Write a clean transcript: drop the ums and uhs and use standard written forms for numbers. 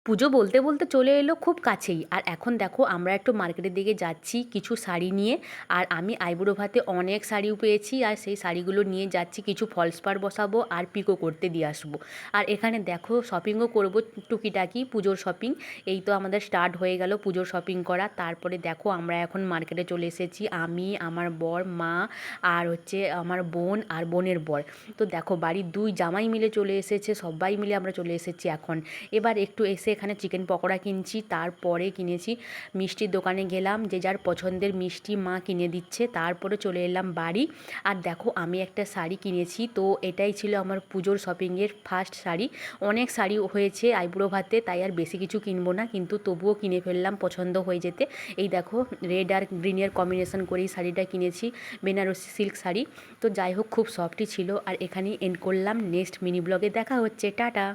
পুজো বলতে বলতে চলে এলো খুব কাছেই। আর এখন দেখো আমরা একটু মার্কেটের দিকে যাচ্ছি কিছু শাড়ি নিয়ে। আর আমি আইবুড়ো ভাতে অনেক শাড়িও পেয়েছি, আর সেই শাড়িগুলো নিয়ে যাচ্ছি, কিছু ফলস পাড় বসাবো আর পিকো করতে দিয়ে আসবো। আর এখানে দেখো শপিংও করবো, টুকিটাকি পুজোর শপিং। এই তো আমাদের স্টার্ট হয়ে গেল পুজোর শপিং করা। তারপরে দেখো আমরা এখন মার্কেটে চলে এসেছি, আমি, আমার বর, মা, আর হচ্ছে আমার বোন আর বোনের বর। তো দেখো বাড়ির দুই জামাই মিলে চলে এসেছে, সবাই মিলে আমরা চলে এসেছি এখন। এবার একটু এসে এখানে চিকেন পকোড়া কিনছি, তারপরে কিনেছি মিষ্টির দোকানে গেলাম, যে যার পছন্দের মিষ্টি মা কিনে দিচ্ছে। তারপরে চলে এলাম বাড়ি। আর দেখো আমি একটা শাড়ি কিনেছি, তো এটাই ছিল আমার পুজোর শপিংয়ের ফার্স্ট শাড়ি। অনেক শাড়ি হয়েছে আইবুড়ো ভাতে, তাই আর বেশি কিছু কিনবো না, কিন্তু তবুও কিনে ফেললাম পছন্দ হয়ে যেতে। এই দেখো রেড আর গ্রিনের কম্বিনেশন করেই শাড়িটা কিনেছি, বেনারসি সিল্ক শাড়ি। তো যাই হোক খুব সফটই ছিল। আর এখানেই এন্ড করলাম, নেক্সট মিনি ব্লগে দেখা হচ্ছে, টাটা।